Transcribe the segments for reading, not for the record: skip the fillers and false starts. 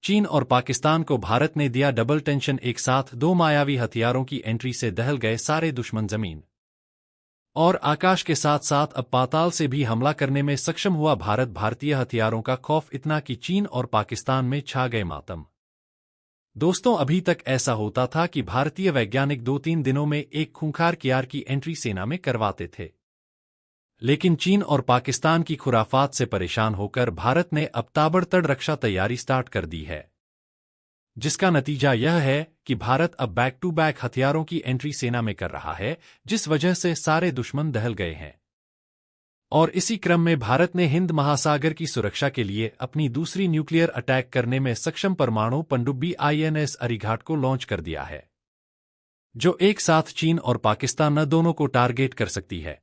चीन और पाकिस्तान को भारत ने दिया डबल टेंशन। एक साथ दो मायावी हथियारों की एंट्री से दहल गए सारे दुश्मन जमीन और आकाश के साथ साथ अब पाताल से भी हमला करने में सक्षम हुआ भारत। भारतीय हथियारों का खौफ इतना कि चीन और पाकिस्तान में छा गए मातम। दोस्तों, अभी तक ऐसा होता था कि भारतीय वैज्ञानिक 2-3 दिनों में एक खूंखार कियार की एंट्री सेना में करवाते थे, लेकिन चीन और पाकिस्तान की खुराफात से परेशान होकर भारत ने अब ताबड़तोड़ रक्षा तैयारी स्टार्ट कर दी है, जिसका नतीजा यह है कि भारत अब बैक टू बैक हथियारों की एंट्री सेना में कर रहा है, जिस वजह से सारे दुश्मन दहल गए हैं। और इसी क्रम में भारत ने हिंद महासागर की सुरक्षा के लिए अपनी दूसरी न्यूक्लियर अटैक करने में सक्षम परमाणु पनडुब्बी INS अरिघाट को लॉन्च कर दिया है, जो एक साथ चीन और पाकिस्तान न दोनों को टारगेट कर सकती है।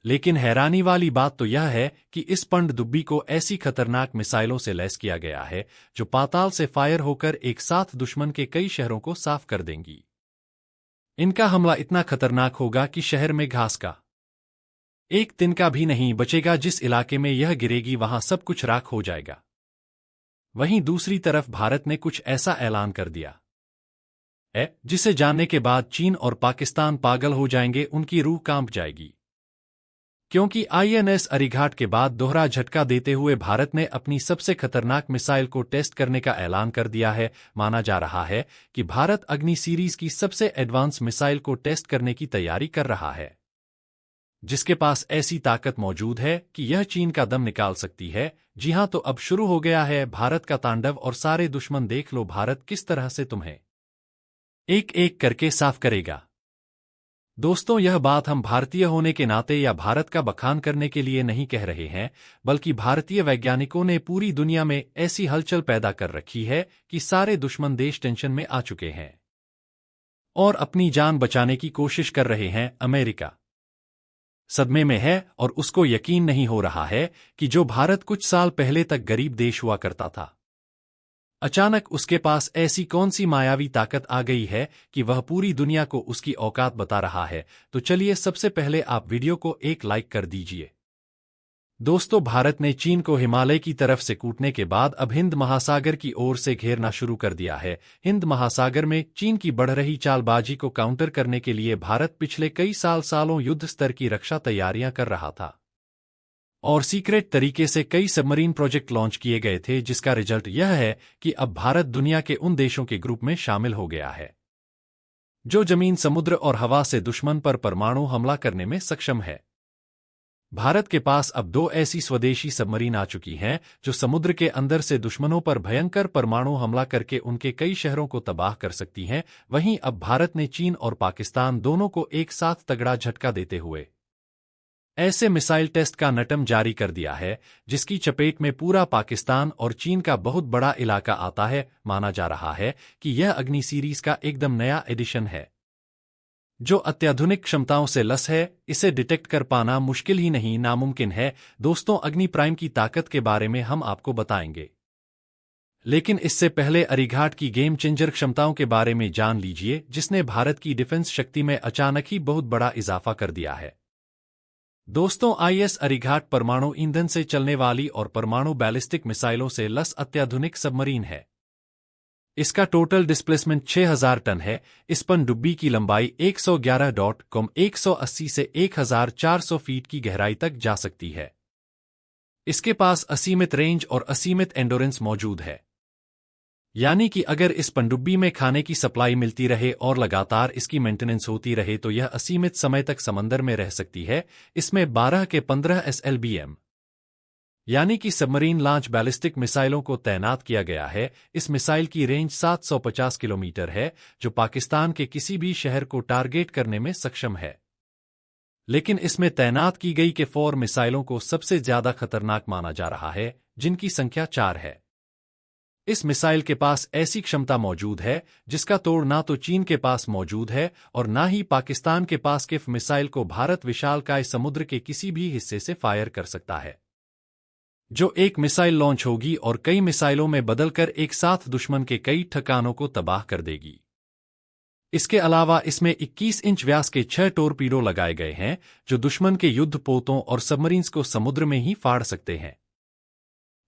लेकिन हैरानी वाली बात तो यह है कि इस पनडुब्बी को ऐसी खतरनाक मिसाइलों से लैस किया गया है जो पाताल से फायर होकर एक साथ दुश्मन के कई शहरों को साफ कर देंगी। इनका हमला इतना खतरनाक होगा कि शहर में घास का एक तिनका भी नहीं बचेगा। जिस इलाके में यह गिरेगी वहां सब कुछ राख हो जाएगा। वहीं दूसरी तरफ भारत ने कुछ ऐसा ऐलान कर दिया है जिसे जानने के बाद चीन और पाकिस्तान पागल हो जाएंगे, उनकी रूह कांप जाएगी। क्योंकि INS अरिघाट के बाद दोहरा झटका देते हुए भारत ने अपनी सबसे खतरनाक मिसाइल को टेस्ट करने का ऐलान कर दिया है। माना जा रहा है कि भारत अग्नि सीरीज की सबसे एडवांस मिसाइल को टेस्ट करने की तैयारी कर रहा है, जिसके पास ऐसी ताकत मौजूद है कि यह चीन का दम निकाल सकती है। जी हां, तो अब शुरू हो गया है भारत का तांडव और सारे दुश्मन देख लो भारत किस तरह से तुम्हें एक एक करके साफ करेगा। दोस्तों, यह बात हम भारतीय होने के नाते या भारत का बखान करने के लिए नहीं कह रहे हैं, बल्कि भारतीय वैज्ञानिकों ने पूरी दुनिया में ऐसी हलचल पैदा कर रखी है कि सारे दुश्मन देश टेंशन में आ चुके हैं और अपनी जान बचाने की कोशिश कर रहे हैं। अमेरिका सदमे में है और उसको यकीन नहीं हो रहा है कि जो भारत कुछ साल पहले तक गरीब देश हुआ करता था, अचानक उसके पास ऐसी कौन सी मायावी ताकत आ गई है कि वह पूरी दुनिया को उसकी औकात बता रहा है। तो चलिए, सबसे पहले आप वीडियो को एक लाइक कर दीजिए। दोस्तों, भारत ने चीन को हिमालय की तरफ से कूटने के बाद अब हिंद महासागर की ओर से घेरना शुरू कर दिया है। हिंद महासागर में चीन की बढ़ रही चालबाजी को काउंटर करने के लिए भारत पिछले कई सालों युद्ध स्तर की रक्षा तैयारियां कर रहा था और सीक्रेट तरीके से कई सबमरीन प्रोजेक्ट लॉन्च किए गए थे, जिसका रिजल्ट यह है कि अब भारत दुनिया के उन देशों के ग्रुप में शामिल हो गया है जो जमीन, समुद्र और हवा से दुश्मन पर परमाणु हमला करने में सक्षम है। भारत के पास अब 2 ऐसी स्वदेशी सबमरीन आ चुकी हैं जो समुद्र के अंदर से दुश्मनों पर भयंकर परमाणु हमला करके उनके कई शहरों को तबाह कर सकती हैं। वहीं अब भारत ने चीन और पाकिस्तान दोनों को एक साथ तगड़ा झटका देते हुए ऐसे मिसाइल टेस्ट का नटम जारी कर दिया है जिसकी चपेट में पूरा पाकिस्तान और चीन का बहुत बड़ा इलाका आता है। माना जा रहा है कि यह अग्नि सीरीज का एकदम नया एडिशन है जो अत्याधुनिक क्षमताओं से लैस है। इसे डिटेक्ट कर पाना मुश्किल ही नहीं, नामुमकिन है। दोस्तों, अग्नि प्राइम की ताकत के बारे में हम आपको बताएंगे, लेकिन इससे पहले अरिघाट की गेम चेंजर क्षमताओं के बारे में जान लीजिए, जिसने भारत की डिफेंस शक्ति में अचानक ही बहुत बड़ा इजाफा कर दिया है। दोस्तों, IS अरिघाट परमाणु ईंधन से चलने वाली और परमाणु बैलिस्टिक मिसाइलों से लैस अत्याधुनिक सबमरीन है। इसका टोटल डिस्प्लेसमेंट 6000 टन है। इस पनडुब्बी की लंबाई 180 से 1400 फीट की गहराई तक जा सकती है। इसके पास असीमित रेंज और असीमित एंडोरेंस मौजूद है, यानी कि अगर इस पनडुब्बी में खाने की सप्लाई मिलती रहे और लगातार इसकी मेंटेनेंस होती रहे तो यह असीमित समय तक समंदर में रह सकती है। इसमें 12 के 15 SLBM यानी कि सबमरीन लॉन्च बैलिस्टिक मिसाइलों को तैनात किया गया है। इस मिसाइल की रेंज 750 किलोमीटर है, जो पाकिस्तान के किसी भी शहर को टारगेट करने में सक्षम है। लेकिन इसमें तैनात की गई के 4 मिसाइलों को सबसे ज्यादा खतरनाक माना जा रहा है, जिनकी संख्या 4 है। इस मिसाइल के पास ऐसी क्षमता मौजूद है जिसका तोड़ ना तो चीन के पास मौजूद है और ना ही पाकिस्तान के पास। किफ मिसाइल को भारत विशालकाय समुद्र के किसी भी हिस्से से फायर कर सकता है, जो एक मिसाइल लॉन्च होगी और कई मिसाइलों में बदलकर एक साथ दुश्मन के कई ठिकानों को तबाह कर देगी। इसके अलावा इसमें 21 इंच व्यास के 6 टोरपीडो लगाए गए हैं जो दुश्मन के युद्धपोतों और सबमरीन्स को समुद्र में ही फाड़ सकते हैं।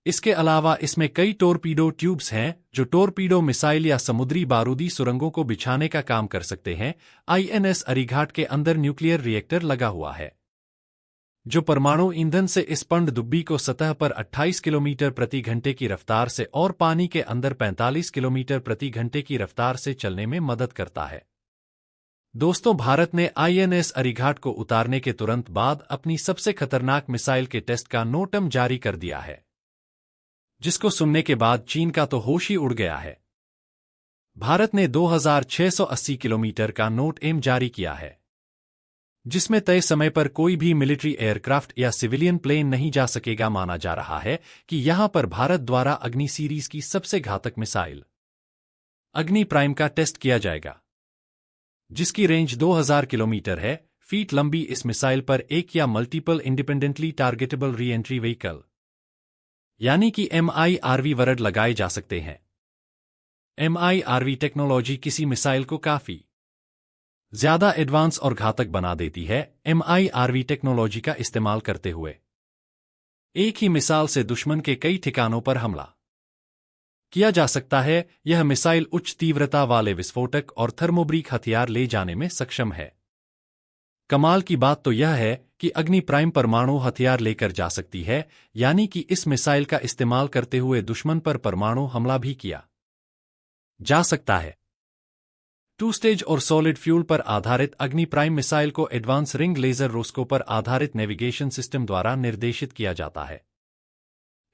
इसके अलावा इसमें कई टोरपीडो ट्यूब्स हैं जो टोरपीडो मिसाइल या समुद्री बारूदी सुरंगों को बिछाने का काम कर सकते हैं। आईएनएस अरिघाट के अंदर न्यूक्लियर रिएक्टर लगा हुआ है जो परमाणु ईंधन से इस पनडुब्बी को सतह पर 28 किलोमीटर प्रति घंटे की रफ्तार से और पानी के अंदर 45 किलोमीटर प्रति घंटे की रफ्तार से चलने में मदद करता है। दोस्तों, भारत ने आईएनएस अरिघाट को उतारने के तुरंत बाद अपनी सबसे खतरनाक मिसाइल के टेस्ट का नोटम जारी कर दिया है, जिसको सुनने के बाद चीन का तो होश ही उड़ गया है। भारत ने 2680 किलोमीटर का नोट एम जारी किया है, जिसमें तय समय पर कोई भी मिलिट्री एयरक्राफ्ट या सिविलियन प्लेन नहीं जा सकेगा। माना जा रहा है कि यहां पर भारत द्वारा अग्नि सीरीज की सबसे घातक मिसाइल अग्नि प्राइम का टेस्ट किया जाएगा, जिसकी रेंज 2000 किलोमीटर है। फीट लंबी इस मिसाइल पर एक या multiple independently targetable re entry vehicle यानी कि MIRV वरड लगाए जा सकते हैं। MIRV टेक्नोलॉजी किसी मिसाइल को काफी ज्यादा एडवांस और घातक बना देती है। MIRV टेक्नोलॉजी का इस्तेमाल करते हुए एक ही मिसाइल से दुश्मन के कई ठिकानों पर हमला किया जा सकता है। यह मिसाइल उच्च तीव्रता वाले विस्फोटक और थर्मोब्रीक हथियार ले जाने में सक्षम है। कमाल की बात तो यह है कि अग्नि प्राइम परमाणु हथियार लेकर जा सकती है, यानी कि इस मिसाइल का इस्तेमाल करते हुए दुश्मन पर परमाणु हमला भी किया जा सकता है। 2 स्टेज और सॉलिड फ्यूल पर आधारित अग्नि प्राइम मिसाइल को एडवांस रिंग लेजर रोस्को पर आधारित नेविगेशन सिस्टम द्वारा निर्देशित किया जाता है।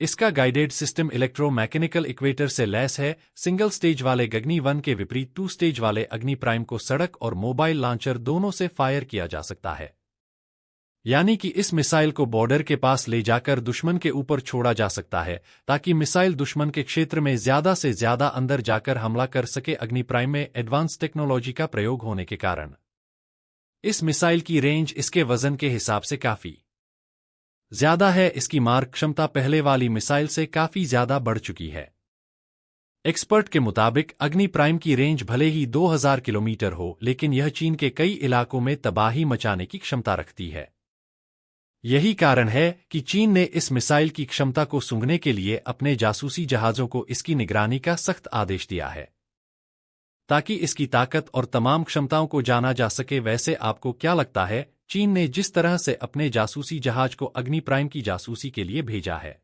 इसका गाइडेड सिस्टम इलेक्ट्रोमैकेनिकल इक्वेटर से लैस है। सिंगल स्टेज वाले गगनी 1 के विपरीत 2 स्टेज वाले अग्नि प्राइम को सड़क और मोबाइल लॉन्चर दोनों से फायर किया जा सकता है, यानी कि इस मिसाइल को बॉर्डर के पास ले जाकर दुश्मन के ऊपर छोड़ा जा सकता है ताकि मिसाइल दुश्मन के क्षेत्र में ज्यादा से ज्यादा अंदर जाकर हमला कर सके। अग्नि प्राइम में एडवांस टेक्नोलॉजी का प्रयोग होने के कारण इस मिसाइल की रेंज इसके वजन के हिसाब से काफी ज्यादा है। इसकी मार क्षमता पहले वाली मिसाइल से काफी ज्यादा बढ़ चुकी है। एक्सपर्ट के मुताबिक अग्नि प्राइम की रेंज भले ही 2000 किलोमीटर हो, लेकिन यह चीन के कई इलाकों में तबाही मचाने की क्षमता रखती है। यही कारण है कि चीन ने इस मिसाइल की क्षमता को सूंघने के लिए अपने जासूसी जहाजों को इसकी निगरानी का सख्त आदेश दिया है, ताकि इसकी ताकत और तमाम क्षमताओं को जाना जा सके। वैसे आपको क्या लगता है, चीन ने जिस तरह से अपने जासूसी जहाज को अग्नि प्राइम की जासूसी के लिए भेजा है,